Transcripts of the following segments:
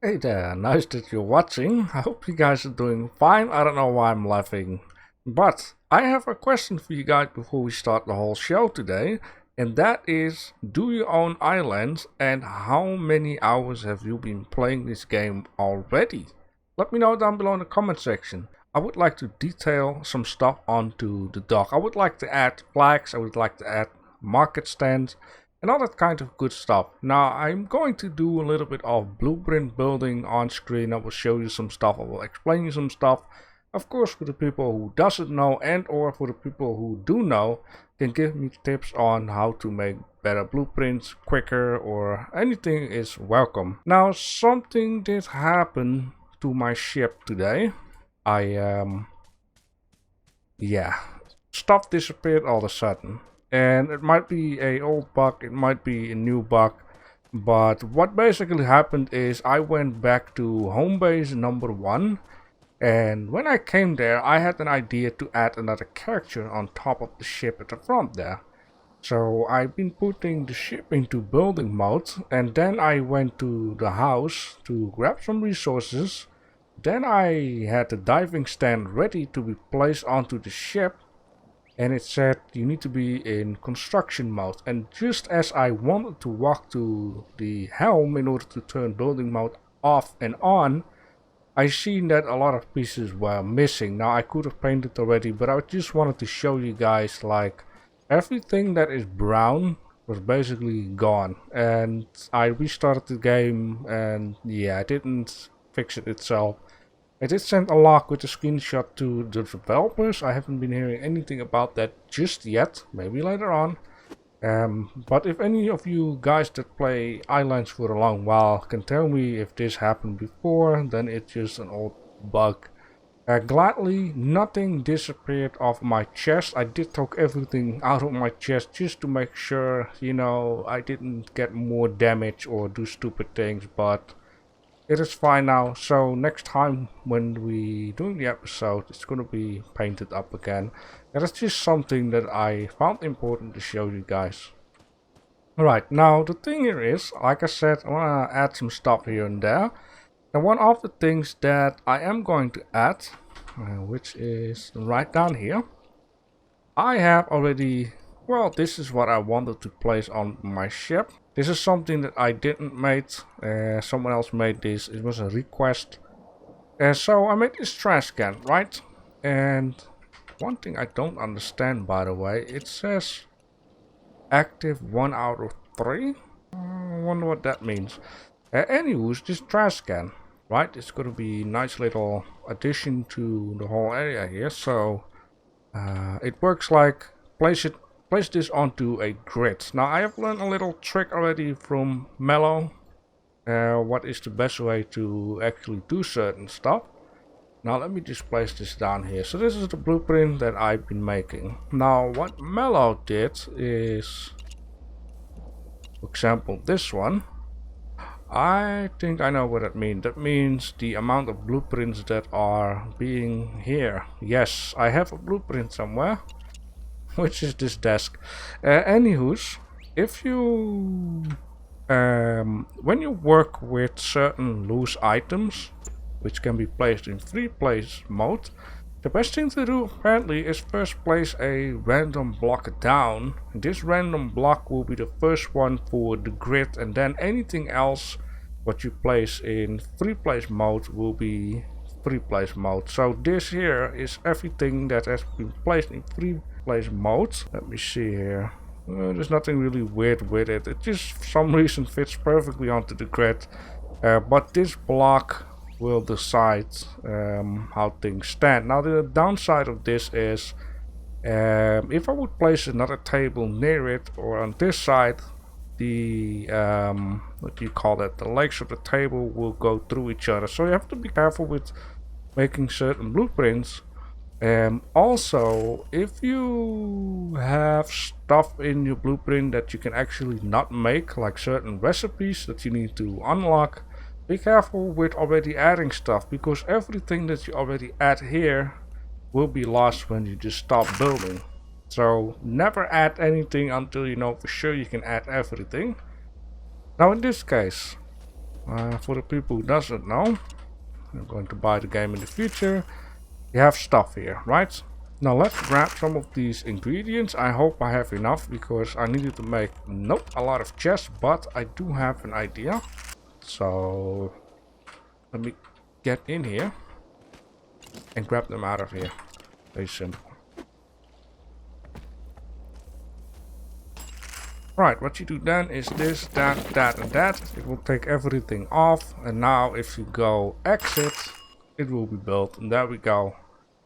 Hey there, nice that you're watching. I hope you guys are doing fine. I don't know why I'm laughing. But I have a question for you guys before we start the whole show today. And that is, do you own Ylands and how many hours have you been playing this game already? Let me know down below in the comment section. I would like to detail some stuff onto the dock. I would like to add flags, I would like to add market stands and all that kind of good stuff. Now I'm going to do a little bit of blueprint building on screen. I will show you some stuff, I will explain you some stuff. Of course, for the people who doesn't know and or for the people who do know, can give me tips on how to make better blueprints quicker or anything is welcome. Now something did happen to my ship today. Yeah, stuff disappeared all of a sudden. And it might be a old bug, it might be a new bug, but what basically happened is I went back to home base number 1, and when I came there I had an idea to add another character on top of the ship at the front there. So I've been putting the ship into building mode, and then I went to the house to grab some resources. Then I had the diving stand ready to be placed onto the ship, and it said you need to be in construction mode. And just as I wanted to walk to the helm in order to turn building mode off and on, I seen that a lot of pieces were missing. Now I could have painted already, but I just wanted to show you guys, like, everything that is brown was basically gone. And I restarted the game, and yeah, I didn't fix it itself. I did send a log with a screenshot to the developers. I haven't been hearing anything about that just yet, maybe later on. But if any of you guys that play Ylands for a long while can tell me if this happened before, then it's just an old bug. Gladly, nothing disappeared off my chest. I did take everything out of my chest just to make sure, you know, I didn't get more damage or do stupid things, but it is fine now. So next time when we doing the episode, it's gonna be painted up again. That is just something that I found important to show you guys. Alright, now the thing here is, like I said, I wanna add some stuff here and there. And one of the things that I am going to add, which is right down here, I have already, well, this is what I wanted to place on my ship. This is something that I didn't make, someone else made this, it was a request. So I made this trash can, right? And one thing I don't understand, by the way, it says active 1 out of 3. I wonder what that means. Anyways, this trash can, right? It's gonna be a nice little addition to the whole area here. So it works like place this onto a grid. Now I have learned a little trick already from Mellow. What is the best way to actually do certain stuff. Now let me just place this down here. So this is the blueprint that I've been making. Now what Mellow did is, for example, this one. I think I know what that means. That means the amount of blueprints that are being here. Yes, I have a blueprint somewhere, which is this desk. Anywho's, if you when you work with certain loose items, which can be placed in free place mode, the best thing to do apparently is first place a random block down. This random block will be the first one for the grid, and then anything else what you place in free place mode will be free place mode. So this here is everything that has been placed in free place mode. Let me see here. There's nothing really weird with it. It just for some reason fits perfectly onto the grid. But this block will decide how things stand. Now the downside of this is if I would place another table near it or on this side, the what do you call that, the legs of the table will go through each other. So you have to be careful with making certain blueprints. Also, if you have stuff in your blueprint that you can actually not make, like certain recipes that you need to unlock, be careful with already adding stuff, because everything that you already add here will be lost when you just stop building. So never add anything until you know for sure you can add everything. Now in this case, For the people who doesn't know, I'm going to buy the game in the future. You have stuff here, right? Now let's grab some of these ingredients. I hope I have enough because I needed to make, nope, a lot of chests, but I do have an idea. So let me get in here and grab them out of here. Very simple. Right, what you do then is this, that, that, and that. It will take everything off. And now if you go exit, it will be built. And there we go,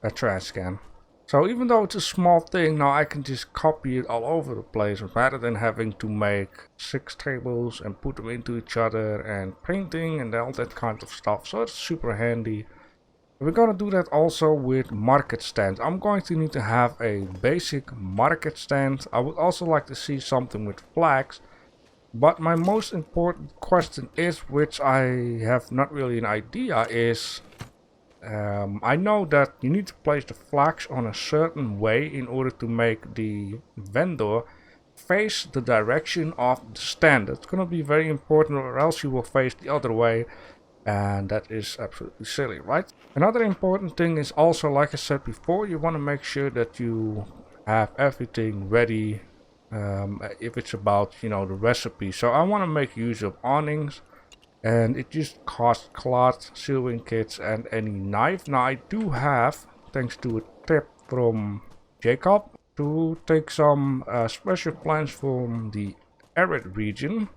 a trash can. So even though it's a small thing, now I can just copy it all over the place rather than having to make 6 tables and put them into each other and painting and all that kind of stuff. So it's super handy. We're gonna do that also with market stands. I'm going to need to have a basic market stand. I would also like to see something with flags. But my most important question is, which I have not really an idea, is I know that you need to place the flags on a certain way in order to make the vendor face the direction of the stand. That's gonna be very important, or else you will face the other way. And that is absolutely silly, right? Another important thing is also, like I said before, you want to make sure that you have everything ready if it's about, you know, the recipe. So I want to make use of awnings, and it just costs cloth, sewing kits, and any knife. Now I do have, thanks to a tip from Jacob, to take some special plants from the arid region.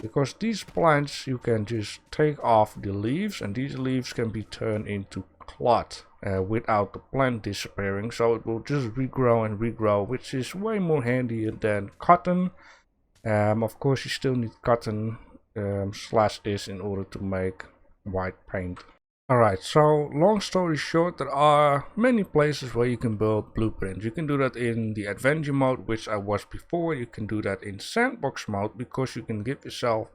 Because these plants, you can just take off the leaves, and these leaves can be turned into cloth without the plant disappearing. So it will just regrow and regrow, which is way more handier than cotton. Of course, you still need cotton /is in order to make white paint. Alright, so long story short, there are many places where you can build blueprints. You can do that in the adventure mode, which I was before. You can do that in sandbox mode, because you can give yourself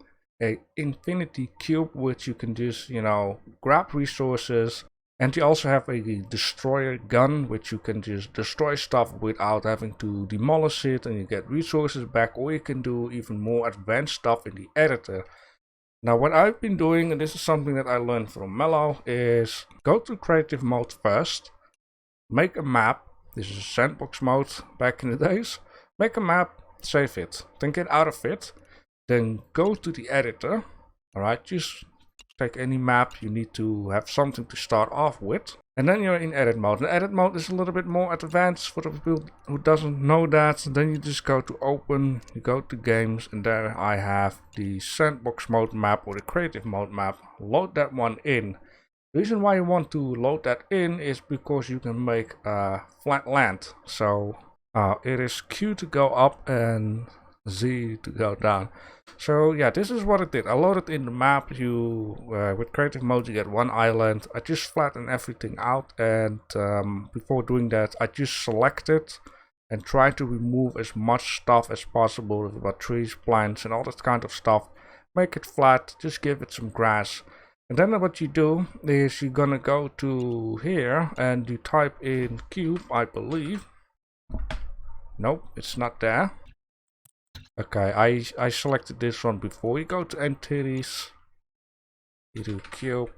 a infinity cube, which you can just, you know, grab resources. And you also have a destroyer gun, which you can just destroy stuff without having to demolish it, and you get resources back. Or you can do even more advanced stuff in the editor. Now what I've been doing, and this is something that I learned from Mello, is go to creative mode first, make a map. This is sandbox mode back in the days. Make a map, save it, then get out of it, then go to the editor. Alright, just take any map. You need to have something to start off with. And then you're in edit mode. The edit mode is a little bit more advanced for the people who doesn't know that. And then you just go to open, you go to games, and there I have the sandbox mode map, or the creative mode map. Load that one in. The reason why you want to load that in is because you can make a flat land. So it is Q to go up and Z to go down. So yeah, this is what it did. I loaded in the map. You with creative mode you get one island. I just flattened everything out, and before doing that I just selected and tried to remove as much stuff as possible, about trees, plants, and all that kind of stuff. Make it flat, just give it some grass. And then what you do is you're gonna go to here and you type in cube, I believe. Nope, it's not there. Okay, I selected this one before. You go to entities, you do cube,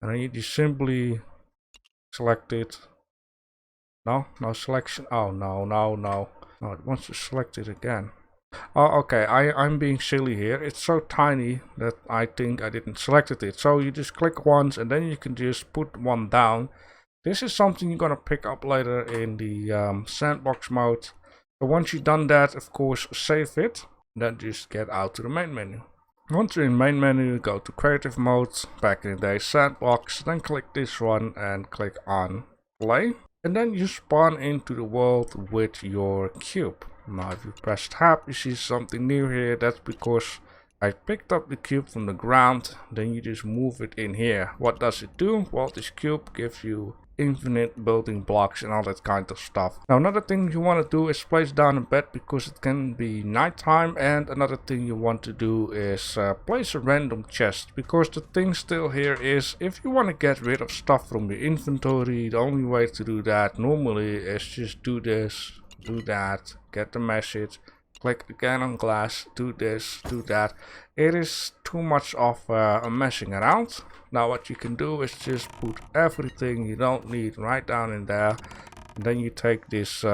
and then you just simply select it. No selection. Oh no, it wants to select it again. Oh, okay, I'm being silly here. It's so tiny that I think I didn't select it. So you just click once, and then you can just put one down. This is something you're gonna pick up later in the sandbox mode. So once you've done that, of course, save it, then just get out to the main menu. Once you're in main menu, go to creative mode, back in the day sandbox, then click this one and click on play. And then you spawn into the world with your cube. Now if you press tab, you see something new here. That's because I picked up the cube from the ground, then you just move it in here. What does it do? Well, this cube gives you infinite building blocks and all that kind of stuff. Now another thing you want to do is place down a bed, because it can be nighttime. And another thing you want to do is place a random chest, because the thing still here is, if you want to get rid of stuff from your inventory, the only way to do that normally is just do this, do that, get the message, click again on glass, do this, do that. It is too much of a messing around. Now what you can do is just put everything you don't need right down in there, and then you take this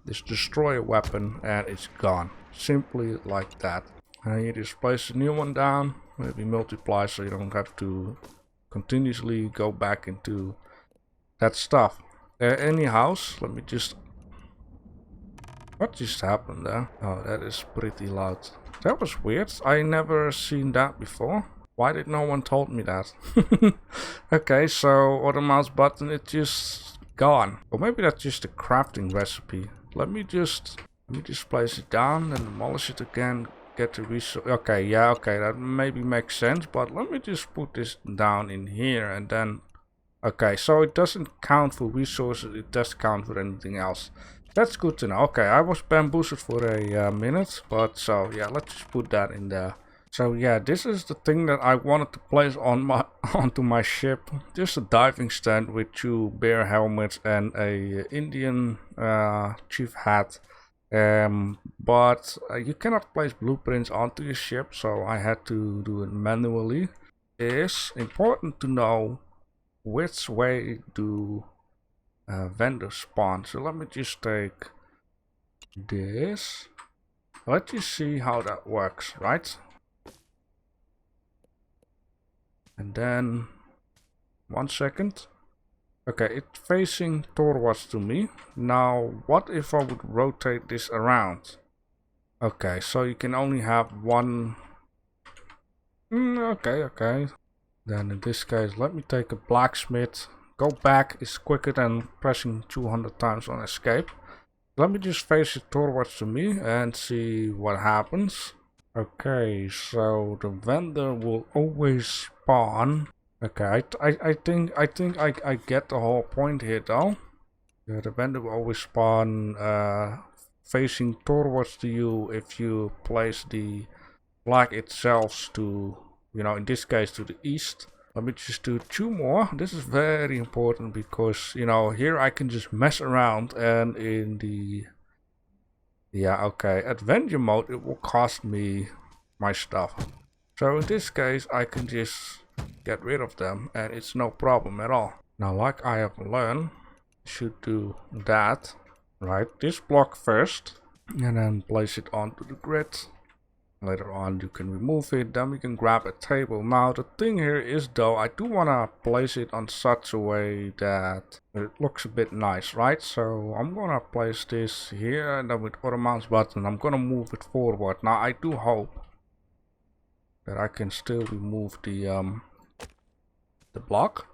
this destroyer weapon and it's gone, simply like that. And you just place a new one down, maybe multiply so you don't have to continuously go back into that stuff. Anyhow, let me just... What just happened there? Oh, that is pretty loud. That was weird. I never seen that before. Why did no one told me that? Okay, so on the mouse button it's just gone. Or maybe that's just a crafting recipe. Let me just place it down and demolish it again. Get the resource. Okay, yeah, okay, that maybe makes sense. But let me just put this down in here and then... Okay, so it doesn't count for resources. It does count for anything else. That's good to know. Okay, I was bamboozled for a minute, but so yeah, let's just put that in there. So yeah, this is the thing that I wanted to place on my onto my ship. Just a diving stand with 2 bear helmets and a Indian chief hat. But you cannot place blueprints onto your ship, so I had to do it manually. It's important to know which way do vendors spawn. So let me just take this. Let's just see how that works, right? And then 1 second. Okay, it's facing towards to me. Now what if I would rotate this around? Okay, so you can only have one. Okay. Then in this case, let me take a blacksmith. Go back is quicker than pressing 200 times on escape. Let me just face it towards to me and see what happens. Okay, so the vendor will always spawn. Okay, I think I get the whole point here though. Yeah, the vendor will always spawn facing towards to you if you place the flag itself to, you know, in this case to the east. Let me just do 2 more. This is very important because, you know, here I can just mess around and in the... Yeah, okay, adventure mode it will cost me my stuff. So in this case I can just get rid of them and it's no problem at all. Now like I have learned, should do that. Right, this block first and then place it onto the grid. Later on you can remove it, then we can grab a table. Now the thing here is though, I do want to place it on such a way that it looks a bit nice, right? So I'm gonna place this here and then with other mouse button I'm gonna move it forward. Now I do hope that I can still remove the block.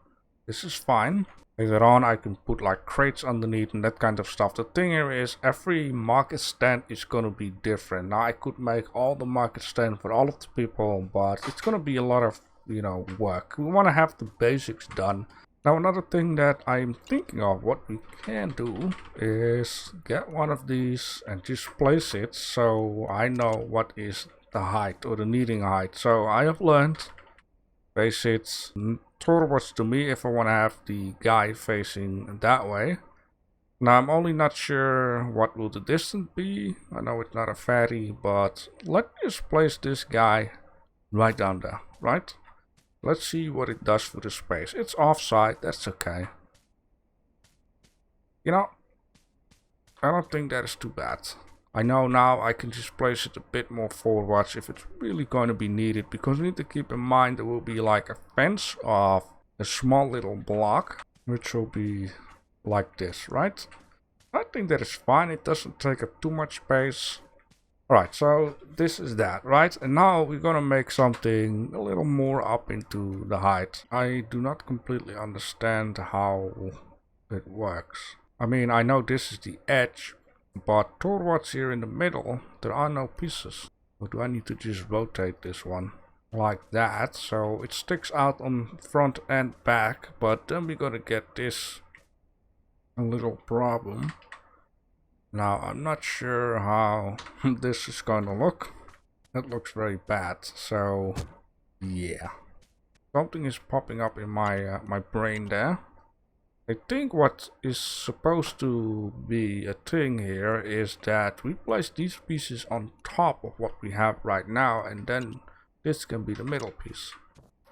This is fine. Later on I can put like crates underneath and that kind of stuff. The thing here is every market stand is gonna be different. Now I could make all the market stand for all of the people, but it's gonna be a lot of, you know, work. We wanna have the basics done. Now another thing that I'm thinking of, what we can do is get one of these and just place it so I know what is the height or the needing height. So I have learned face it towards to me if I want to have the guy facing that way. Now I'm only not sure what will the distance be. I know it's not a fatty, but let's just place this guy right down there, right? Let's see what it does for the space. It's offside, that's okay. You know, I don't think that is too bad. I know now I can just place it a bit more forwards if it's really going to be needed, because we need to keep in mind there will be like a fence of a small little block, which will be like this, right? I think that is fine, it doesn't take up too much space. Alright, so this is that, right? And now we're gonna make something a little more up into the height. I do not completely understand how it works. I mean, I know this is the edge, but towards here in the middle, there are no pieces. Or do I need to just rotate this one? Like that, so it sticks out on front and back, but then we're gonna get this a little problem. Now, I'm not sure how this is gonna look. That looks very bad, so yeah. Something is popping up in my my brain there. I think what is supposed to be a thing here is that we place these pieces on top of what we have right now, and then this can be the middle piece.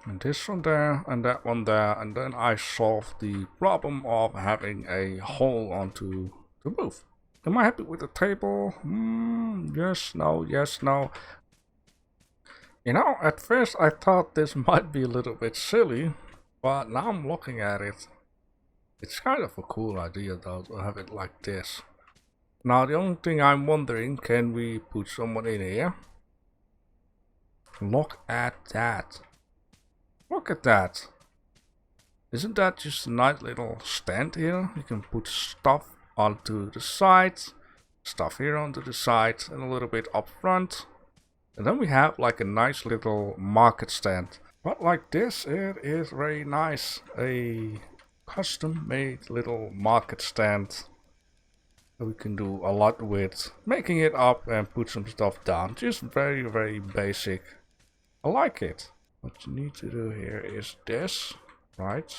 And this one there, and that one there, and then I solve the problem of having a hole onto the roof. Am I happy with the table? Yes, no, yes, no. You know, at first I thought this might be a little bit silly, but now I'm looking at it. It's kind of a cool idea though, to have it like this. Now the only thing I'm wondering, can we put someone in here? Look at that. Look at that. Isn't that just a nice little stand here? You can put stuff onto the sides, stuff here onto the sides, and a little bit up front. And then we have like a nice little market stand. But like this, it is very nice. A custom made little market stand that we can do a lot with. Making it up and put some stuff down. Just very, very basic. I like it. What you need to do here is this, right?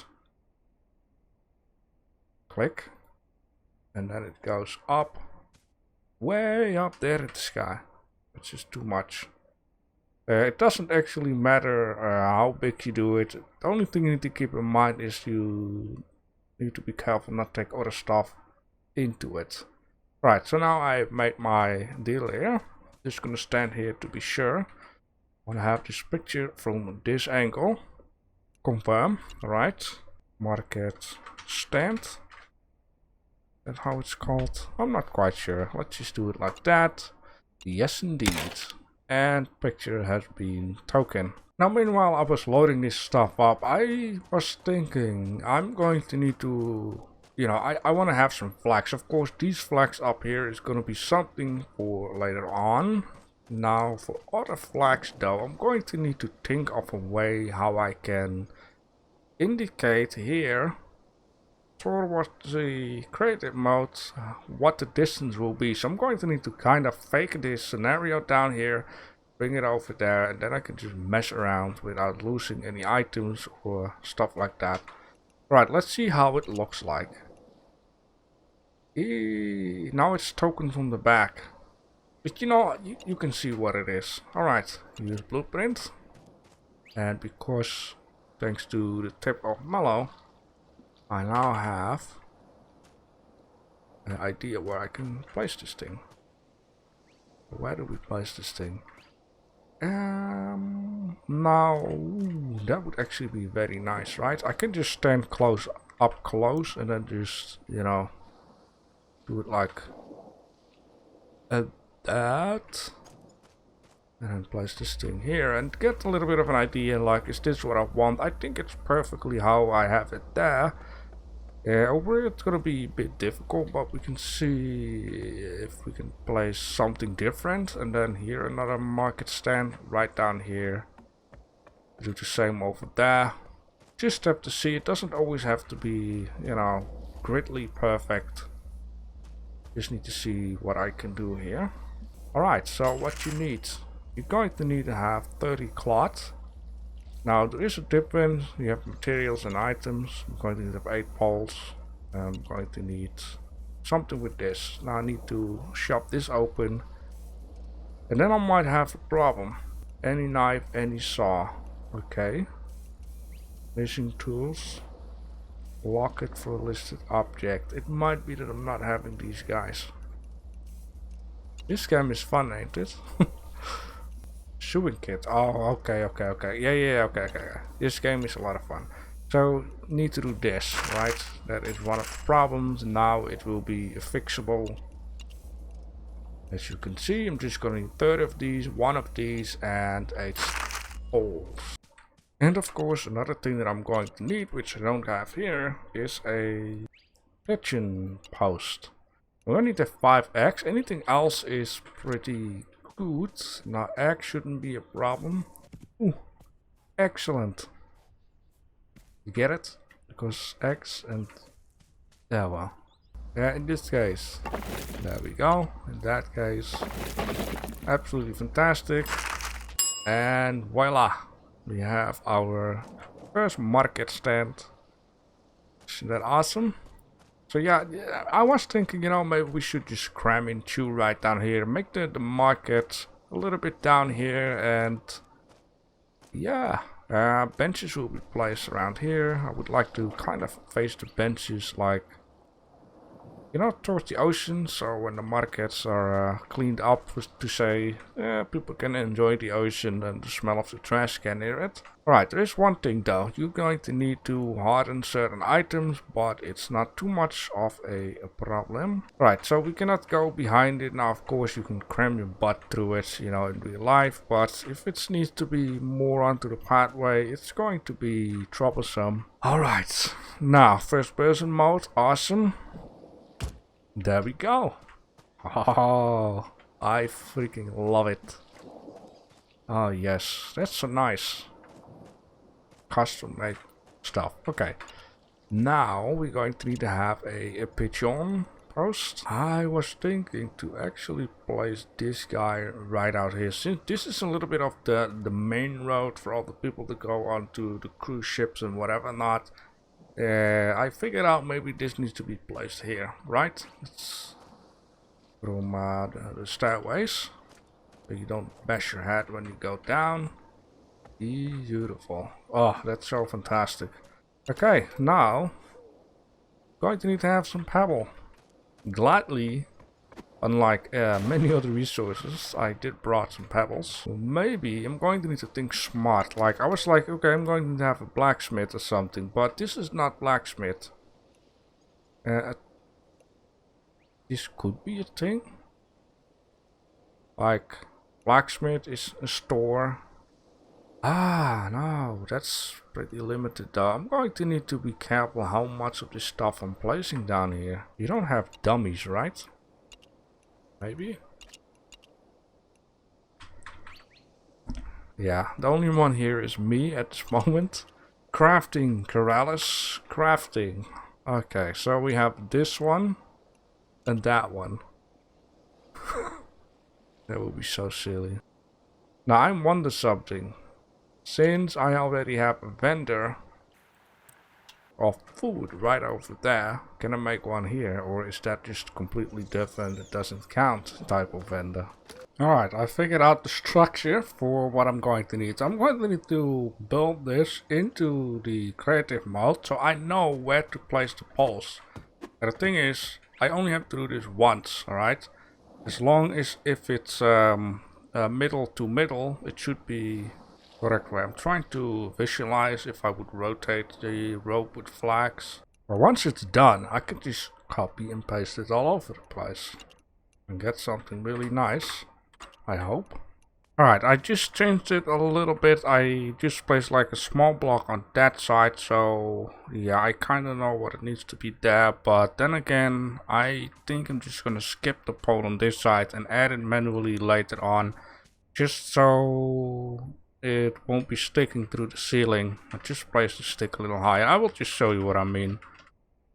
Click. And then it goes up. Way up there in the sky. It's just too much. It doesn't actually matter how big you do it. The only thing you need to keep in mind is you need to be careful not to take other stuff into it. Right, so now I've made my deal here. Just gonna stand here to be sure. I wanna have this picture from this angle. Confirm, right? Market stand. That's how it's called. I'm not quite sure. Let's just do it like that. Yes, indeed. And picture has been taken. Now, meanwhile, I was loading this stuff up. I was thinking I'm going to need to, you know, I want to have some flags. Of course, these flags up here is going to be something for later on. Now, for other flags, though, I'm going to need to think of a way how I can indicate here for what the creative mode, what the distance will be. So I'm going to need to kind of fake this scenario down here, bring it over there, and then I can just mess around without losing any items or stuff like that. Right, let's see how it looks like. Now it's token from the back. But you know, you can see what it is. Alright, use blueprint. And because, thanks to the tip of Mellow, I now have an idea where I can place this thing. Where do we place this thing? Now, that would actually be very nice, right? I can just stand up close and then just, you know, do it like that. And then place this thing here and get a little bit of an idea, like, is this what I want? I think it's perfectly how I have it there. Over here it's gonna be a bit difficult, but we can see if we can place something different. And then here another market stand right down here. Do the same over there. Just have to see, it doesn't always have to be, you know, gridly perfect. Just need to see what I can do here. Alright, so what you need. You're going to need to have 30 cloth. Now there is a difference. You have materials and items. I'm going to need 8 poles. I'm going to need something with this. Now I need to shop this open. And then I might have a problem. Any knife, any saw. Okay. Missing tools. Lock it for a listed object. It might be that I'm not having these guys. This game is fun, ain't it? Shoeing kit. Oh, okay. Yeah, okay. This game is a lot of fun. So, need to do this, right? That is one of the problems. Now it will be fixable. As you can see, I'm just going to need 30 of these, 1 of these, and 8 poles. And of course, another thing that I'm going to need, which I don't have here, is a kitchen post. We only need a 5x. Anything else is pretty good. Now X shouldn't be a problem. Ooh, excellent. You get it? Because X and there, well. Yeah, in this case, there we go. In that case, absolutely fantastic. And voila, we have our first market stand. Isn't that awesome? So yeah, I was thinking, you know, maybe we should just cram in two right down here, make the market a little bit down here, and yeah, benches will be placed around here. I would like to kind of face the benches like, you know, towards the ocean, so when the markets are cleaned up, to say, people can enjoy the ocean and the smell of the trash can near it. Alright, there is one thing though, you're going to need to harden certain items, but it's not too much of a problem. Right, so we cannot go behind it. Now of course you can cram your butt through it, you know, in real life, but if it needs to be more onto the pathway, it's going to be troublesome. Alright, now first person mode, awesome. There we go. Oh, I freaking love it. Oh yes, that's so nice. Custom made stuff. Okay. Now we're going to need to have a pigeon post. I was thinking to actually place this guy right out here. Since this is a little bit of the main road for all the people to go on to the cruise ships and whatever not. I figured out maybe this needs to be placed here, right? It's from the stairways, so you don't bash your head when you go down. Beautiful. Oh, that's so fantastic. Okay, now going to need to have some pebble. Gladly, unlike many other resources, I did brought some pebbles. So maybe I'm going to need to think smart. Like, I was like, okay, I'm going to need to have a blacksmith or something, but this is not blacksmith. This could be a thing. Like, blacksmith is a store. Ah, no, that's pretty limited though. I'm going to need to be careful how much of this stuff I'm placing down here. You don't have dummies, right? Maybe? Yeah, the only one here is me at this moment. Crafting, Corrales. Crafting. Okay, so we have this one and that one. That would be so silly. Now I wonder something. Since I already have a vendor of food right over there, can I make one here, or is that just completely different, it doesn't count type of vendor? Alright, I figured out the structure for what I'm going to need. I'm going to need to build this into the creative mode so I know where to place the poles. And the thing is, I only have to do this once, alright? As long as if it's middle to middle, it should be correct way. I'm trying to visualize if I would rotate the rope with flags. But once it's done, I can just copy and paste it all over the place and get something really nice, I hope. Alright, I just changed it a little bit. I just placed like a small block on that side, so yeah, I kind of know what it needs to be there. But then again, I think I'm just gonna skip the pole on this side and add it manually later on, just so it won't be sticking through the ceiling. I just placed the stick a little higher. I will just show you what I mean.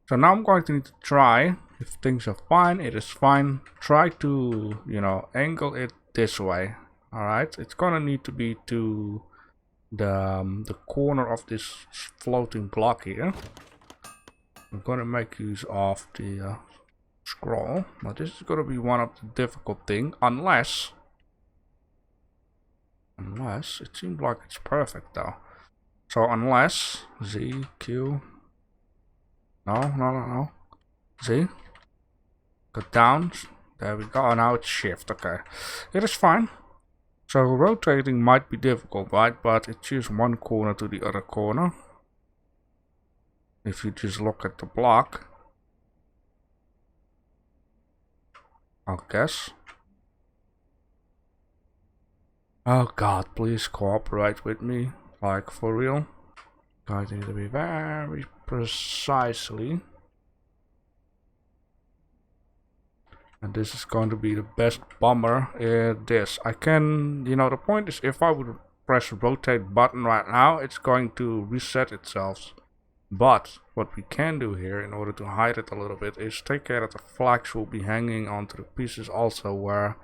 So now I'm going to need to try, if things are fine, it is fine. Try to, you know, angle it this way. Alright, it's gonna need to be to the corner of this floating block here. I'm gonna make use of the scroll. Now this is gonna be one of the difficult things, unless it seems like it's perfect though. So unless Z, Q, no, Z, go down, there we go. Now it's shift. Okay, it is fine. So rotating might be difficult, right? But it's just one corner to the other corner. If you just look at the block, I guess. Oh god, please cooperate with me, like for real. I need to be very precisely. And this is going to be the best bomber. This I can, you know, the point is, if I would press rotate button right now, it's going to reset itself. But what we can do here, in order to hide it a little bit, is take care that the flags will be hanging onto the pieces also where,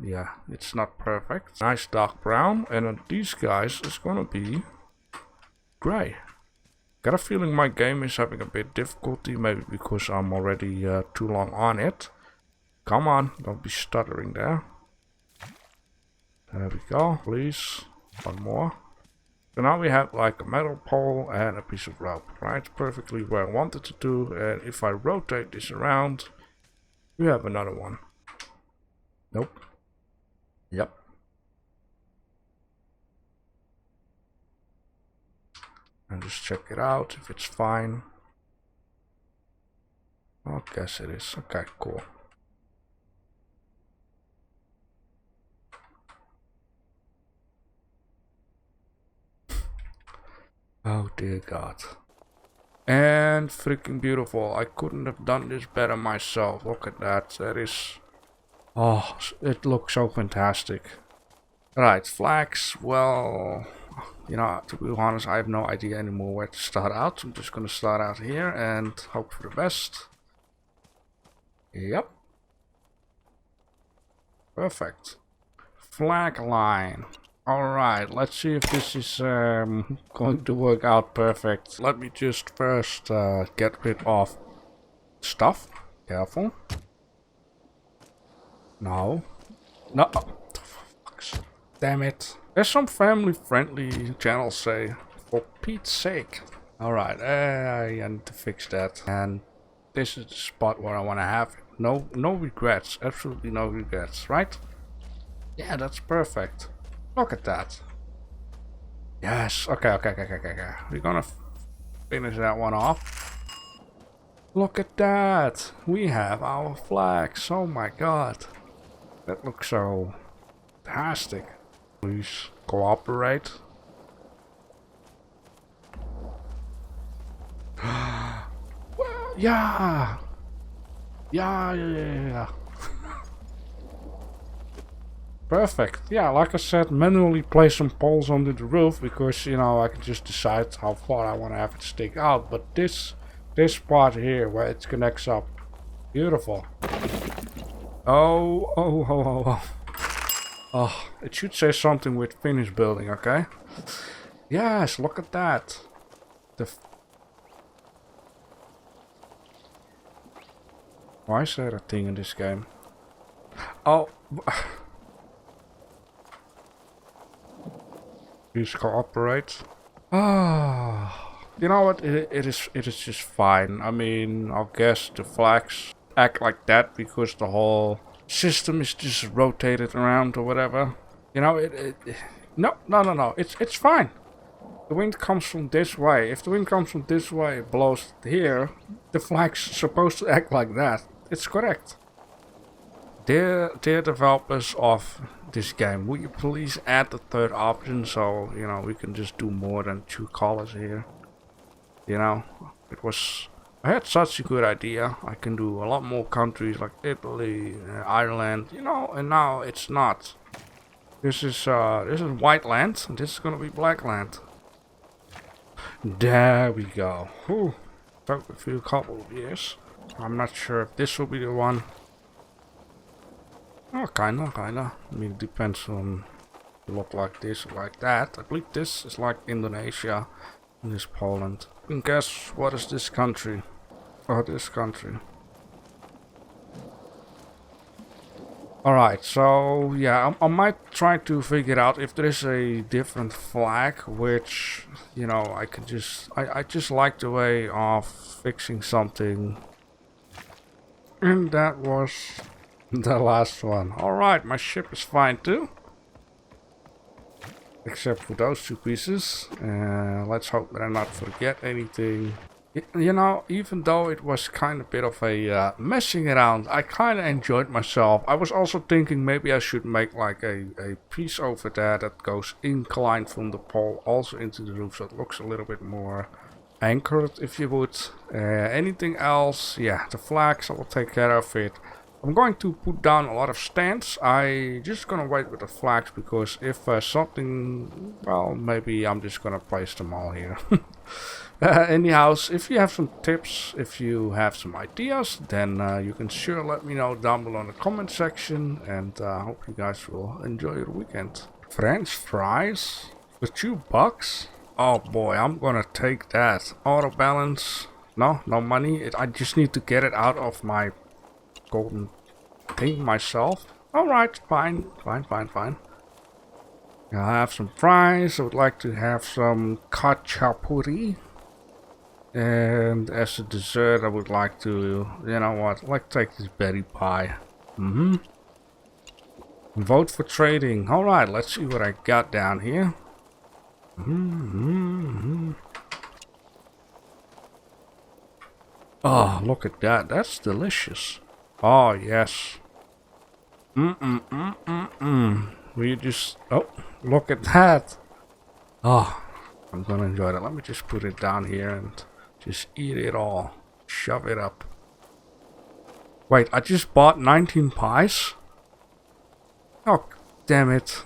yeah, it's not perfect. Nice dark brown, and then these guys is gonna be gray. Got a feeling my game is having a bit difficulty, maybe because I'm already too long on it. Come on, don't be stuttering there. There we go, please. One more. So now we have like a metal pole and a piece of rope, right? Perfectly where I wanted to do. And if I rotate this around, we have another one. Nope. Yep. And just check it out if it's fine. I guess it is. Okay, cool. Oh dear God. And freaking beautiful. I couldn't have done this better myself. Look at that. That is... Oh, it looks so fantastic. Alright, flags. Well, you know, to be honest, I have no idea anymore where to start out. I'm just gonna start out here and hope for the best. Yep. Perfect. Flag line. Alright, let's see if this is going to work out perfect. Let me just first get rid of stuff. Careful. No. No. Oh, damn it. There's some family-friendly channels say, for Pete's sake. Alright, I need to fix that. And this is the spot where I want to have it. No regrets. Absolutely no regrets, right? Yeah, that's perfect. Look at that. Yes. Okay. We're gonna finish that one off. Look at that. We have our flags. Oh my God. That looks so fantastic. Please cooperate. Well, yeah. Yeah. Perfect. Yeah, like I said, manually place some poles under the roof because, you know, I can just decide how far I want to have it stick out. But this part here where it connects up, beautiful. Oh, it should say something with finished building, okay? Yes, look at that. Why is there a thing in this game? Oh. Please cooperate. Ah, you know what? It is just fine. I mean, I guess the flags act like that because the whole system is just rotated around or whatever. You know, no. It's fine. The wind comes from this way. If the wind comes from this way, it blows here. The flag's supposed to act like that. It's correct. Dear developers of this game, will you please add the third option so, you know, we can just do more than 2 colors here. You know, I had such a good idea. I can do a lot more countries like Italy, Ireland, you know, and now it's not. This is white land, and this is gonna be black land. There we go. Whew. Took a few couple of years. I'm not sure if this will be the one. Oh, kinda. I mean, it depends on look like this or like that. I believe this is like Indonesia and this Poland. And guess what is this country? Oh, this country. Alright, so yeah, I might try to figure out if there is a different flag, which, you know, I can just, I just like the way of fixing something. And that was the last one. Alright, my ship is fine too. Except for those 2 pieces. Let's hope that I not forget anything. You know, even though it was kind of a bit of a messing around, I kind of enjoyed myself. I was also thinking maybe I should make like a piece over there that goes inclined from the pole also into the roof, so it looks a little bit more anchored, if you would. Anything else? Yeah, the flags, I will take care of it. I'm going to put down a lot of stands. I just gonna wait with the flags because if something, well, maybe I'm just gonna place them all here. Anyhow, if you have some tips, if you have some ideas, then you can sure let me know down below in the comment section, and I hope you guys will enjoy your weekend. French fries for $2? Oh boy, I'm gonna take that. Auto balance. No, no money. I just need to get it out of my golden thing myself. Alright, fine. Fine. I have some fries. I would like to have some kachapuri. And as a dessert, I would like to, you know what, like take this berry pie. Vote for trading. Alright, let's see what I got down here. Oh, look at that. That's delicious. Oh, yes. We just... Oh, look at that. Oh, I'm gonna enjoy that. Let me just put it down here and just eat it all. Shove it up. Wait, I just bought 19 pies? Oh, damn it.